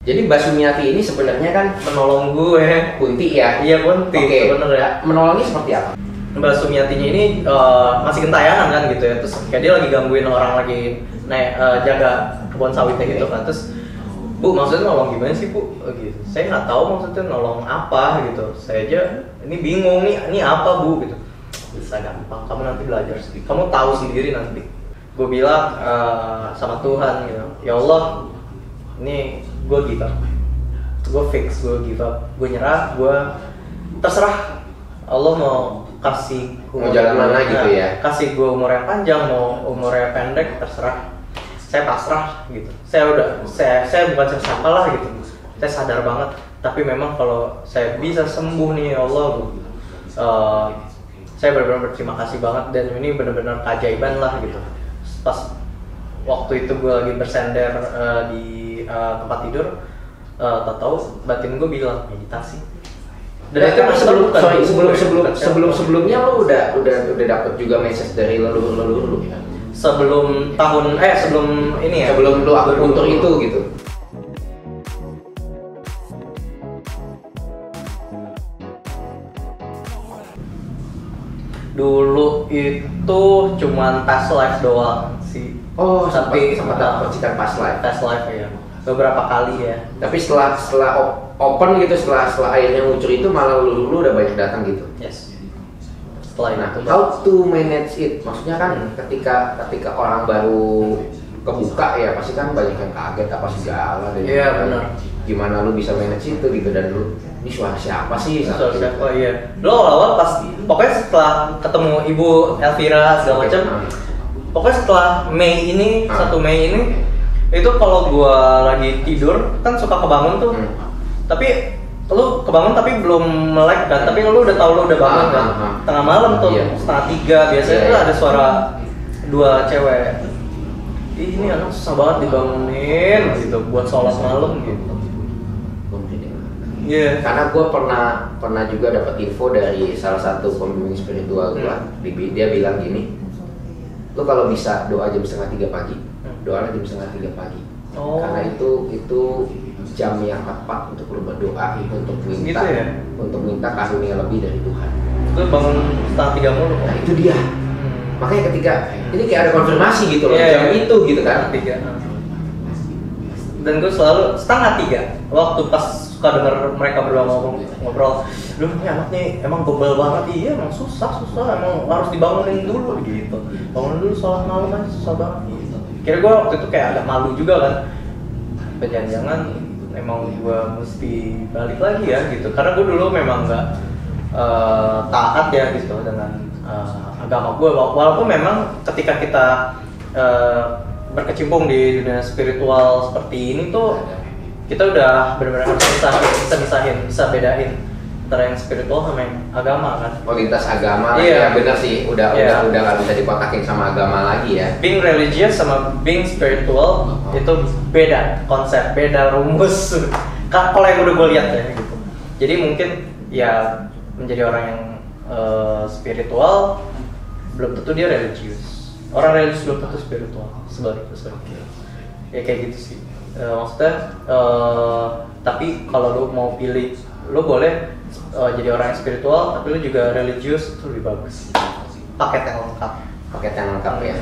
Jadi Mbak Sumiati ini sebenarnya kan menolong gue. Kunti ya? Iya Kunti, Oke. sebenarnya. Menolongnya seperti apa? Mbak Sumiatinya ini masih gentayangan kan gitu ya, terus kayak dia lagi gangguin orang lagi jaga kebun sawitnya gitu kan, terus Bu maksudnya nolong gimana sih Bu? Gitu. Saya nggak tahu maksudnya nolong apa gitu, saya aja ini bingung nih, ini apa Bu gitu. Bisa gampang, kamu nanti belajar sendiri, kamu tahu sendiri nanti. Gue bilang sama Tuhan gitu, ya Allah, ini gue give up, gue fix, gue give up, gue nyerah, gue terserah Allah mau kasih Mau jalan mana gitu ya? Kasih gue umur yang panjang, mau umur yang pendek, terserah. Saya pasrah gitu. Saya bukan siapa lah gitu. Saya sadar banget. Tapi memang kalau saya bisa sembuh nih ya Allah, saya benar-benar berterima kasih banget dan ini benar-benar keajaiban lah gitu. Pas waktu itu gue lagi bersender di tempat tidur, tahu batin gue bilang meditasi. Dan itu sebelumnya lo udah dapet juga message dari leluhur ya? Sebelum ini ya? Sebelum lo akupuntur itu gitu? Dulu itu cuman past life doang sih. Oh, sampai dapat cikan past life Ya. Beberapa kali ya. Tapi setelah open gitu, setelah airnya ngucur itu malah lu udah banyak datang gitu. Yes. Setelah itu. How to manage it? Maksudnya kan ketika orang baru kebuka ya pasti kan banyak yang kaget apa segala dan benar. Gimana lu bisa manage itu gitu, dan lu ini suara siapa sih? Suara siapa? Iya. Lo awal pas pokoknya setelah ketemu Ibu Elvira segala macam. Pokoknya setelah Mei ini 1 Mei ini itu kalau gua lagi tidur kan suka kebangun tuh. Tapi lu kebangun tapi belum melek kan, tapi lu udah tahu lu udah bangun kan. Tengah malam tuh, 2:30 biasanya tuh ada suara 2 cewek. Ih, ini anak susah banget dibangunin gitu buat sholat malam gitu. Iya. Karena gue pernah juga dapat info dari salah satu pembimbing spiritual gue. Dia bilang gini, lu kalau bisa doa jam 2:30 pagi, doa jam 2:30 pagi. Karena itu jam yang tepat untuk lu berdoa, untuk minta gitu ya? Untuk minta karunia lebih dari Tuhan. Itu bangun 2:30 mulu. Nah itu dia. Makanya ketika ini kayak ada konfirmasi gitu loh, jam itu gitu kan. 3. Dan gue selalu 2:30 waktu pas suka denger mereka berdua ngobrol. Duh, ini anak nih emang bebel banget. Iya, emang susah, emang harus dibangunin dulu gitu. Bangun dulu sholat malam aja susah banget gitu. Kira gue waktu itu kayak agak malu juga kan. Jangan-jangan emang gue mesti balik lagi ya gitu. Karena gue dulu memang nggak taat ya gitu dengan agama gue. Walaupun memang ketika kita berkecimpung di dunia spiritual seperti ini tuh kita udah benar-benar harus bisa bedain antara yang spiritual sama yang agama kan. Lintas agama, ya benar sih, udah nggak bisa dikontakin sama agama lagi ya. Being religious sama being spiritual itu beda konsep, beda rumus. Kalau yang udah gue lihat ya gitu. Jadi mungkin ya menjadi orang yang spiritual belum tentu dia religius. Orang religius belum tentu spiritual, sebaliknya. Ya kayak gitu sih. Maksudnya, tapi kalau lu mau pilih, lu boleh jadi orang yang spiritual, tapi lu juga religius, itu lebih bagus. Paket yang lengkap Ya.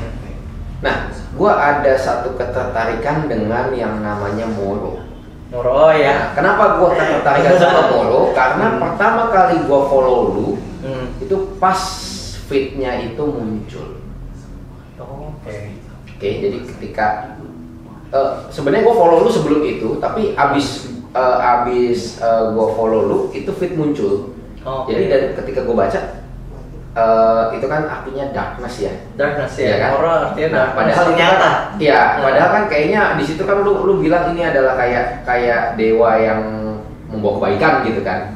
Nah, gua ada satu ketertarikan dengan yang namanya Moro. Moro ya. Nah, kenapa gua ketertarikan sama Moro? Karena pertama kali gua follow lu, itu pas feed-nya itu muncul. Oke, jadi ketika sebenarnya gue follow lu sebelum itu, tapi abis gue follow lu itu feed muncul. Jadi dari ketika gue baca itu kan artinya darkness ya. Ya kan? Horror artinya padahal nyata. Iya, padahal kan kayaknya di situ kan lu bilang ini adalah kayak dewa yang membawa kebaikan gitu kan.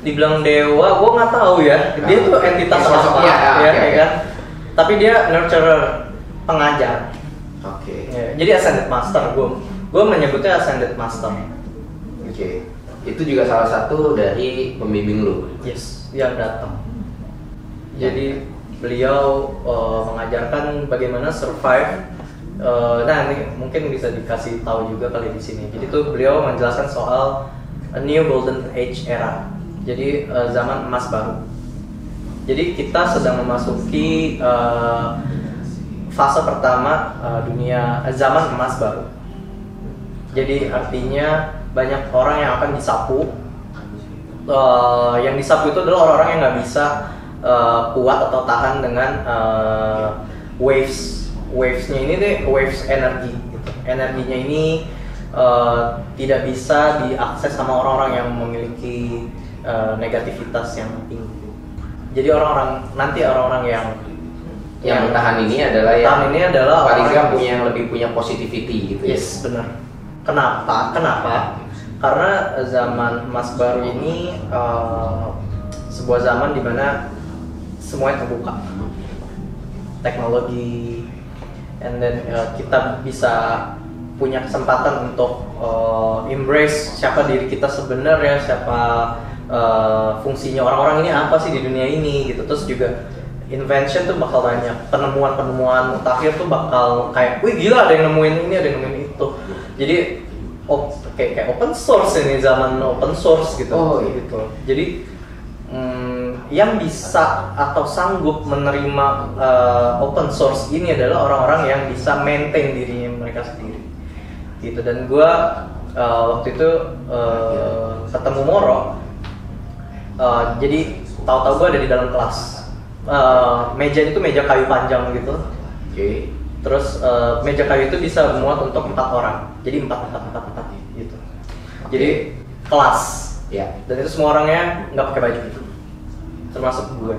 Dibilang dewa, gue nggak tahu ya. Dia tuh entitas apa ya kan? Tapi dia nurturer, pengajar. Ya, jadi ascended master, gue menyebutnya ascended master. Itu juga salah satu dari pembimbing lu. Yes, yang datang. Jadi beliau mengajarkan bagaimana survive Nah ini mungkin bisa dikasih tahu juga kali di sini. Jadi tuh beliau menjelaskan soal a new golden age era. Jadi zaman emas baru. Jadi kita sedang memasuki fase pertama zaman emas baru. Jadi artinya banyak orang yang akan disapu. Yang disapu itu adalah orang-orang yang nggak bisa kuat atau tahan dengan wavesnya ini deh, waves energi gitu. Energinya ini tidak bisa diakses sama orang-orang yang memiliki negativitas yang tinggi. Jadi orang-orang yang bertahan ini adalah paling nggak yang lebih punya positivity gitu. Yes, benar. Kenapa? Karena zaman emas baru ini sebuah zaman di mana semuanya terbuka, teknologi, and then kita bisa punya kesempatan untuk embrace siapa diri kita sebenarnya, siapa fungsinya orang-orang ini apa sih di dunia ini gitu. Terus juga invention tuh bakal banyak, penemuan mutakhir tuh bakal kayak, wih gila ada yang nemuin ini, ada yang nemuin itu. Jadi kayak open source ini, zaman open source gitu. Gitu. Jadi yang bisa atau sanggup menerima open source ini adalah orang-orang yang bisa maintain dirinya mereka sendiri gitu. Dan gue waktu itu ketemu Moro, jadi tahu-tahu gue ada di dalam kelas, meja itu meja kayu panjang gitu. Okay. Terus meja kayu itu bisa muat untuk 4 orang, jadi 4 gitu. Jadi kelas. Ya. Dan itu semua orangnya nggak pakai baju gitu, termasuk gue.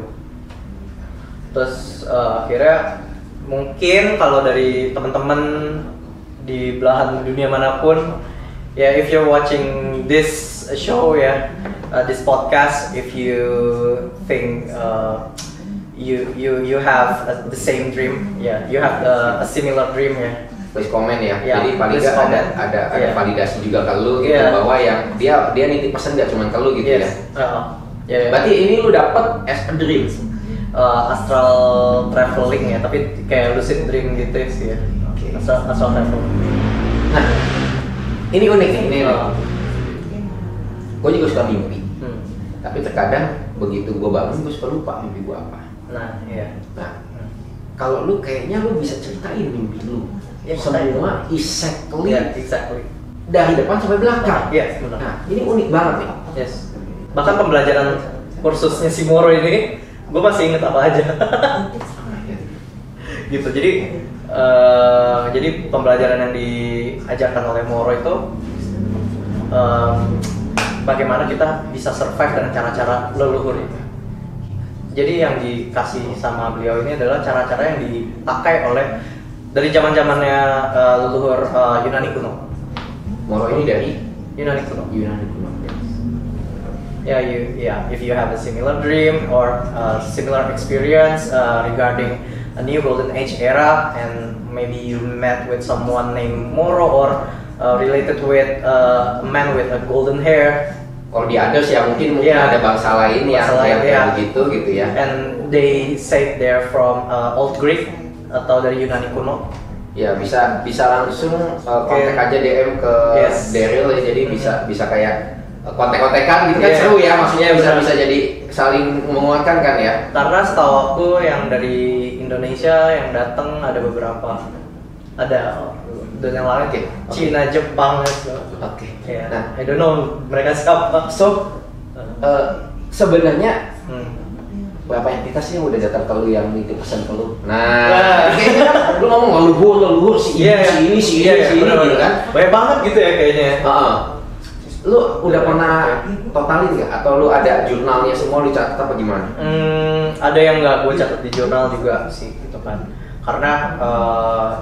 Terus akhirnya mungkin kalau dari teman-teman di belahan dunia manapun, ya if you're watching this show ya, this podcast, if you think you have the same dream, ya, you have a similar dream ya. Please komen ya. Yeah, jadi paling nggak ada validasi juga ke lu gitu, bahwa yang dia nitip pesan nggak cuma ke lu gitu ya. Berarti ini lu dapet as a dream, astral traveling ya, tapi kayak lucid dream gitu sih ya. Okay. Astral traveling. Nah, ini unik nih, ini gue juga suka mimpi. Tapi terkadang begitu gue bangun gue suka lupa mimpi gue apa. Nah, iya. Nah, kalau lu kayaknya lu bisa ceritain mimpi lu. Semua exactly dari depan sampai belakang. Yes, benar. Nah, ini unik banget nih. Yes. Bahkan pembelajaran kursusnya si Moro ini, gue masih inget apa aja. Gitu. Jadi pembelajaran yang diajarkan oleh Moro itu bagaimana kita bisa survive dengan cara-cara leluhur ini. Jadi yang dikasih sama beliau ini adalah cara-cara yang dipakai oleh dari zaman-zamannya leluhur Yunani kuno. Moro ini dari Yunani kuno. If you have a similar dream or similar experience regarding a new golden age era, and maybe you met with someone named Moro or related with a man with a golden hair. Kalau di others ya mungkin ada bangsa lain yang begitu gitu ya. And they say they're from Old Greek atau dari Yunani kuno. Ya bisa langsung kontak aja DM ke Daryl ya, jadi bisa kayak kontek-kontekan gitu kan, seru ya, maksudnya bisa jadi saling menguatkan kan ya. Karena setahu aku yang dari Indonesia yang datang ada beberapa, ada dan yang lain kayak Cina, Jepang gitu. Oke. Ya. Nah, I don't know mereka siapa. So sebenarnya berapa entitas sih yang udah datang ke lu yang nitip pesan ke lu? Nah, kayaknya kan lu ngomong leluhur si ini gitu kan. Banyak banget gitu ya kayaknya. Lu udah pernah totalin nggak? Atau lu ada jurnalnya semua lu catat apa gimana? Ada yang nggak gue catat di jurnal juga sih gitu kan. Karena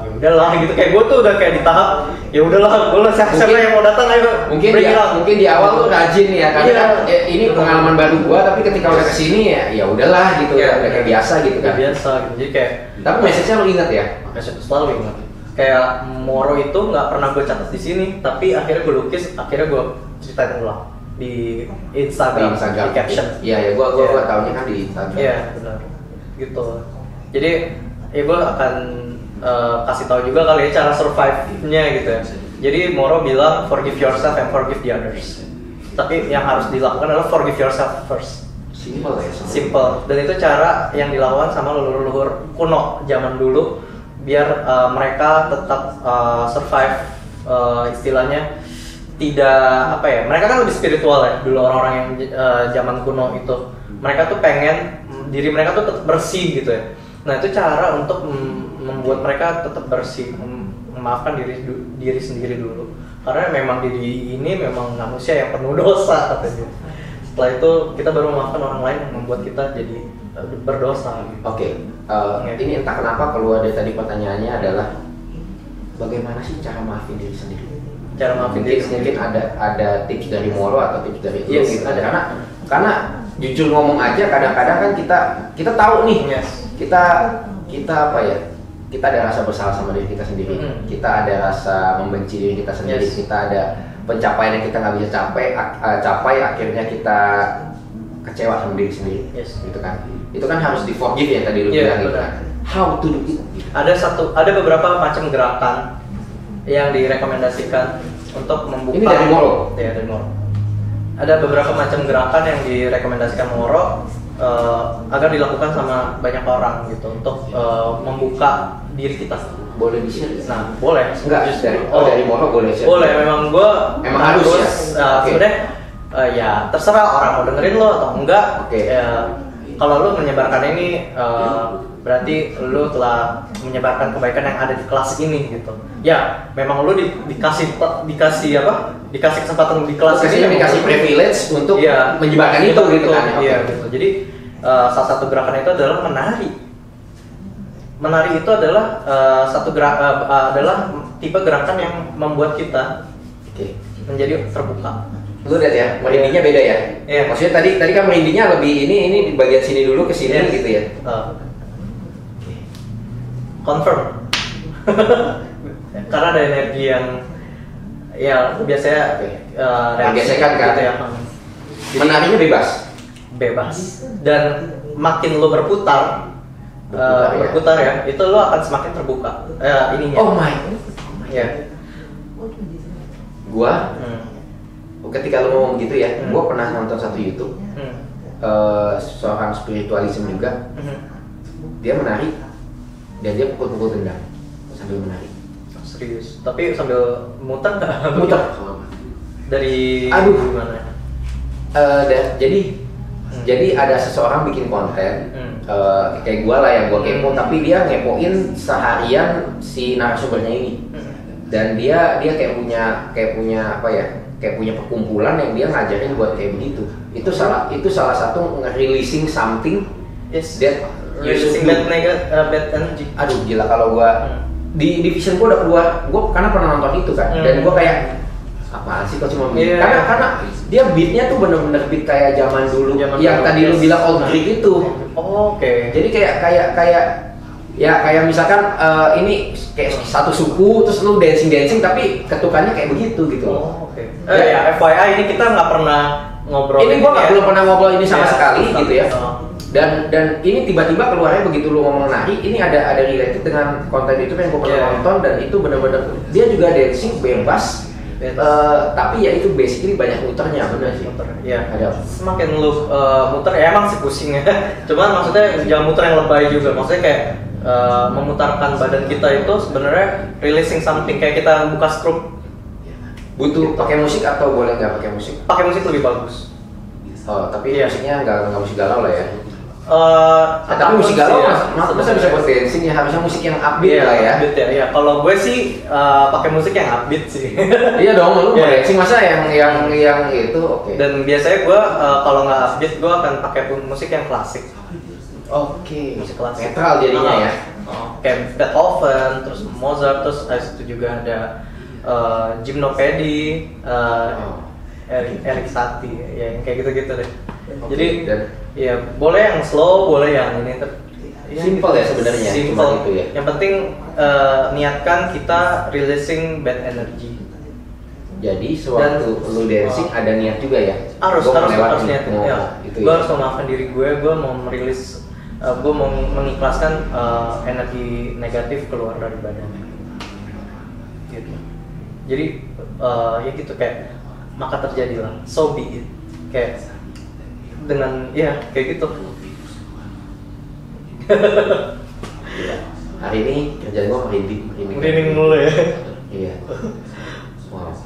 ya udahlah gitu, kayak gue tuh udah kayak di tahap ya udahlah, gue lah siapa yang mau datang ayo. Mungkin di awal tuh rajin ya, karena kan ini pengalaman baru gua, tapi ketika udah kesini ya udahlah gitu, udah kayak biasa gitu kan. Biasa gitu. Jadi kayak tapi message-nya lu ingat ya? Message selalu ingat. Kayak Moro itu nggak pernah gue catat di sini, tapi akhirnya gue lukis, akhirnya gue ceritain ulang di Instagram. Di caption. Iya, gua tahunya kan di Instagram. Iya, benar. Gitu. Jadi ya gue akan kasih tahu juga kali ya cara survive-nya gitu ya. Jadi Moro bilang forgive yourself and forgive the others. Tapi yang harus dilakukan adalah forgive yourself first. Simple ya. Simple. Dan itu cara yang dilakukan sama leluhur kuno zaman dulu biar mereka tetap survive, istilahnya tidak apa ya, mereka kan lebih spiritual ya dulu orang-orang yang zaman kuno itu. Mereka tuh pengen diri mereka tuh tetap bersih gitu ya. Nah itu cara untuk membuat mereka tetap bersih, memaafkan diri sendiri dulu. Karena memang diri ini memang manusia yang penuh dosa katanya. Setelah itu kita baru memaafkan orang lain yang membuat kita jadi berdosa. Oke. Ini entah kenapa keluar dari tadi pertanyaannya adalah bagaimana sih cara maafin diri sendiri? Cara maafin diri sendiri. Mungkin ada tips dari Moro atau tips dari lu Yes, gitu. ada. Karena jujur ngomong aja kadang-kadang kan kita tahu nih. Yes. Kita apa ya? Kita ada rasa bersalah sama diri kita sendiri. Kita ada rasa membenci diri kita sendiri. Yes. Kita ada pencapaian yang kita nggak bisa capai, akhirnya kita kecewa sama diri sendiri. Yes. Gitu kan. Itu kan harus di forgive ya tadi lu bilang gitu kan. How to do it? Ada beberapa macam gerakan yang direkomendasikan untuk membuka. Ini dari Moro? Ya, dari Moro. Ada beberapa macam gerakan yang direkomendasikan Moro agar dilakukan sama banyak orang gitu untuk membuka diri kita. Boleh di-share? Nah, boleh. Enggak, dari Moro boleh share. Boleh, memang gua Emang harus ya? Okay. Sebenarnya ya terserah orang mau dengerin lo atau enggak. Oke. Kalau lo menyebarkan ini berarti lo telah menyebarkan kebaikan yang ada di kelas ini gitu. Ya, memang lo dikasih apa? Dikasih kesempatan di kelas ini, dikasih privilege untuk menyebarkan itu gitu kan. Iya, gitu. Jadi salah satu gerakan itu adalah menari. Menari itu adalah adalah tipe gerakan yang membuat kita menjadi terbuka. Lu lihat ya, merindingnya beda ya. Iya. Maksudnya tadi kan merindingnya lebih ini di bagian sini dulu ke sini gitu ya. Confirm. Karena ada energi yang ya biasanya menggesekkan kan gitu ya. Menarinya Bebas. Dan makin lo berputar ya, itu lo akan semakin terbuka. Ininya. Oh my. Ya. Gua ketika lu ngomong gitu ya, gua pernah nonton satu YouTube seorang spiritualism juga. Dia menari dan dia pukul-pukul gendang sambil menari. Serius? Tapi sambil muter nggak? Muter. Dari gimana? Jadi ada seseorang bikin konten kayak gua lah yang gua kepo, tapi dia ngepoin seharian si narasumbernya ini. Dan dia kayak punya apa ya? Kayak punya perkumpulan yang dia ngajarin buat kayak begitu. Itu salah satu releasing something that releasing bad energy. Aduh gila, kalau gua di vision gua udah keluar, gua karena pernah nonton itu kan, dan gua kayak apaan sih kok cuma beat? Karena dia beatnya tuh bener-bener beat kayak zaman dulu yang tadi lu bilang old Greek itu. Oke. Jadi kayak misalkan ini kayak satu suku terus lu dancing tapi ketukannya kayak begitu gitu. Oke. Ya FYI ini kita nggak pernah ngobrol. Ini gua belum pernah ngobrol ini sama sekali gitu ya. Dan ini tiba-tiba keluarnya begitu lu ngomong nari, ini ada related dengan konten itu yang gua pernah nonton, dan itu bener-bener dia juga dancing bebas. Tapi ya itu basically banyak muternya, bener sih. Iya. Ada. Semakin lu muter ya emang sih pusing ya. Cuman maksudnya jangan muter yang lebay juga. Maksudnya kayak memutarkan badan kita itu sebenarnya releasing something, kayak kita buka stroke. Butuh pakai musik atau boleh nggak pakai musik? Pakai musik lebih bagus. Tapi musiknya nggak musik galau lah ya. Tapi musik galau masa bisa buat dancing ya, harusnya musik yang upbeat lah ya. Upbeat ya. Iya, kalau gue sih pakai musik yang upbeat sih. Iya dong, lu mau dancing masa yang itu oke. Dan biasanya gue kalau nggak upbeat gue akan pakai musik yang klasik. Oke. Musik klasik. Netral jadinya ya. Kayak Beethoven, terus Mozart, terus itu juga ada Gymnopédie, Erik Satie, ya yang kayak gitu-gitu deh. Jadi ya boleh yang slow, boleh yang ini. Simple ya sebenarnya. Simple gitu ya. Yang penting niatkan kita releasing bad energy. Jadi sewaktu lu dancing ada niat juga ya. Harus niat. Ya. Gue harus memaafkan diri gue mau merilis gue mau mengikhlaskan energi negatif keluar dari badan gitu. Jadi ya gitu, kayak maka terjadilah, so be it, kayak dengan ya kayak gitu. Hari ini kerjaan gue merinding mulu ya. Iya. Wow.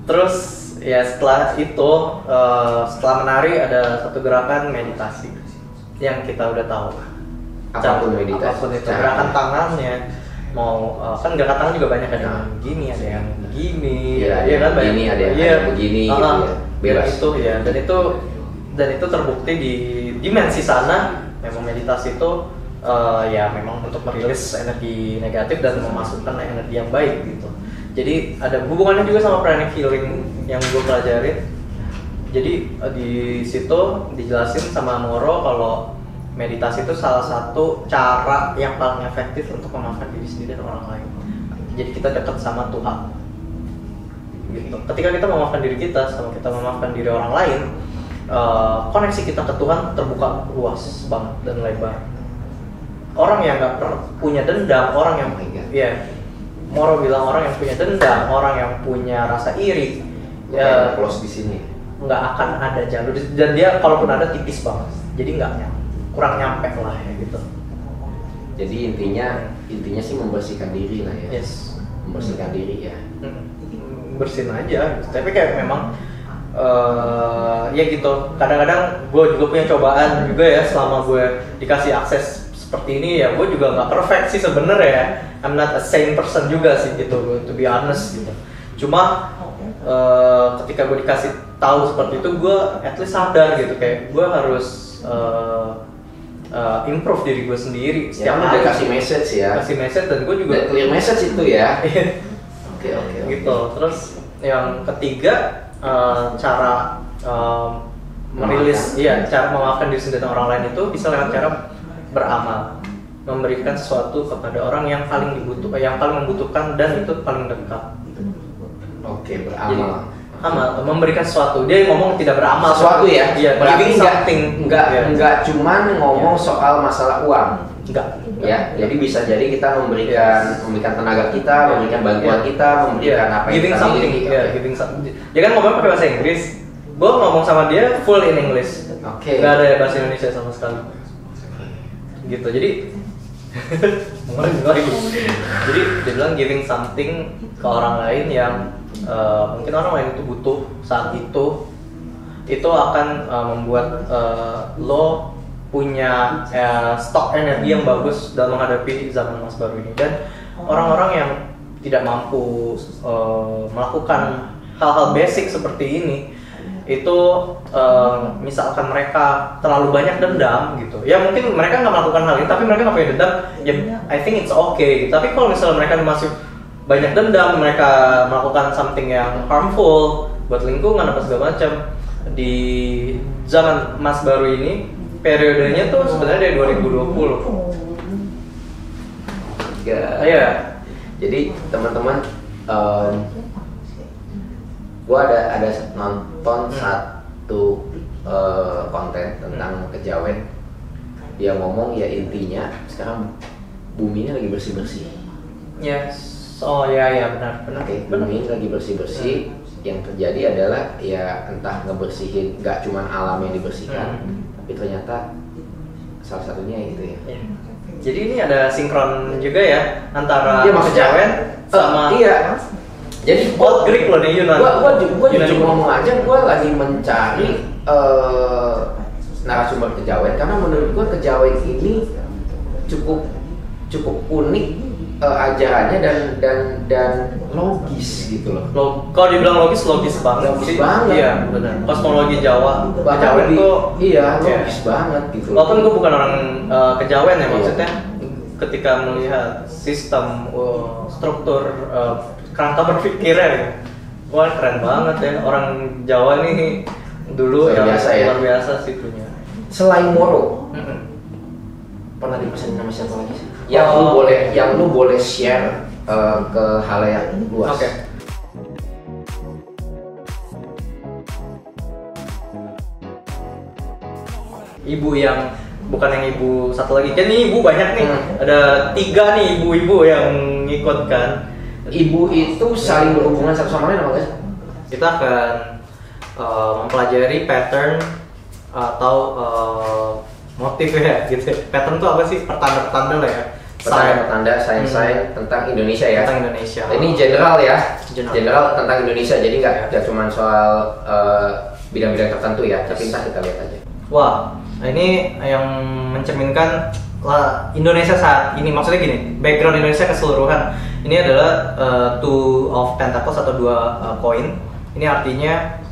Terus ya setelah itu, setelah menari ada satu gerakan meditasi yang kita udah tahu. Apapun meditasi. Apapun itu, gerakan tangannya mau kan gerakan tangan juga banyak, ada yang gini, ada yang begini, ya kan, begini, ada yang begini gitu ya. Bebas. Dan itu terbukti di dimensi sana memang meditasi itu ya memang untuk merilis energi negatif dan memasukkan energi yang baik gitu. Jadi ada hubungannya juga sama pranic healing yang gue pelajarin. Jadi di situ dijelasin sama Moro kalau meditasi itu salah satu cara yang paling efektif untuk memaafkan diri sendiri dan orang lain. Jadi kita dekat sama Tuhan. Gitu. Ketika kita memaafkan diri kita, sama kita memaafkan diri orang lain, koneksi kita ke Tuhan terbuka luas banget dan lebar. Orang yang nggak punya dendam, orang yang Moro bilang orang yang punya dendam, orang yang punya rasa iri, ya close di sini. Nggak akan ada jalur, dan dia kalaupun ada tipis banget, jadi kurang nyampe lah ya gitu. Jadi intinya sih membersihkan diri lah ya. Yes. Membersihkan diri ya. Bersihin aja. Tapi kayak memang ya gitu. Kadang-kadang gue juga punya cobaan juga ya selama gue dikasih akses seperti ini ya. Gue juga nggak perfect sih sebenarnya. I'm not a sane person juga sih gitu, to be honest gitu. Cuma ketika gue dikasih tahu seperti itu, gue at least sadar gitu, kayak gue harus improve diri gue sendiri setiap hari. Kasih message ya. Kasih message, dan gue juga clear message itu ya. Oke. Gitu. Terus yang ketiga, cara merilis, cara memaafkan diri sendiri dan orang lain itu bisa lewat cara beramal, memberikan sesuatu kepada orang yang paling dibutuhkan, yang paling membutuhkan dan itu paling dekat. Oke, beramal. Amal, memberikan sesuatu. Dia ngomong tidak beramal sesuatu ya. Iya, Berarti something. Enggak cuman ngomong soal masalah uang. Enggak. Ya, jadi bisa jadi kita memberikan tenaga kita, memberikan bantuan kita, memberikan apa yang kita miliki. Giving something. Dia kan ngomong pakai bahasa Inggris. Gue ngomong sama dia full in English. Oke. Enggak ada bahasa Indonesia sama sekali. Gitu. Jadi jadi dia bilang giving something ke orang lain yang mungkin orang lain itu butuh saat itu akan membuat lo punya stok energi yang bagus dalam menghadapi zaman emas baru ini. Dan orang-orang yang tidak mampu melakukan hal-hal basic seperti ini, itu misalkan mereka terlalu banyak dendam gitu ya, mungkin mereka nggak melakukan hal ini tapi mereka nggak punya dendam ya, I think it's okay gitu. Tapi kalau misalnya mereka masih banyak dendam, mereka melakukan something yang harmful buat lingkungan apa segala macam, di zaman emas baru ini periodenya tuh sebenarnya dari 2020. Iya. Jadi teman-teman, gue ada nonton satu konten tentang kejawen. Dia ngomong ya intinya sekarang bumi ini lagi bersih-bersih. Yes. Oh ya benar. Bumi ini lagi bersih-bersih. Yang terjadi adalah ya entah ngebersihin, nggak cuma alam yang dibersihkan, tapi ternyata salah satunya itu ya. Jadi ini ada sinkron juga ya antara kejawen sama Jadi Old Greek loh nih, Yunan. Gua jujur ngomong aja, gua lagi mencari narasumber kejawen karena menurut gua kejawen ini cukup unik ajarannya dan logis gitu loh. Kalau dibilang logis banget. Logis banget. Iya, benar. Kosmologi Jawa. Kejawen tuh logis banget gitu. Walaupun gue bukan orang kejawen ya, maksudnya ketika melihat sistem struktur kerangka berpikirnya ya. Wah, keren banget ya. Orang Jawa nih dulu luar biasa sih punya. Selain Moro, pernah dipesan nama siapa lagi sih? Yang lu boleh share ke halayak luas. Oke. Ibu yang bukan yang ibu satu lagi. Kan ini ibu banyak nih. Ada 3 nih ibu-ibu yang ngikut kan. Ibu itu saling berhubungan satu sama lain apa guys? Kita akan mempelajari pattern atau motif ya gitu. Pattern itu apa sih? Pertanda-pertanda lah ya. Pertanda-pertanda sains-sains tentang Indonesia ya. Tentang Indonesia. Ini general ya. General Tentang Indonesia. Jadi nggak cuma soal bidang-bidang tertentu ya. Tapi ntar kita lihat aja. Wah, ini yang mencerminkan Indonesia saat ini, maksudnya gini, background Indonesia keseluruhan. Ini adalah two of pentacles atau 2 koin. Ini artinya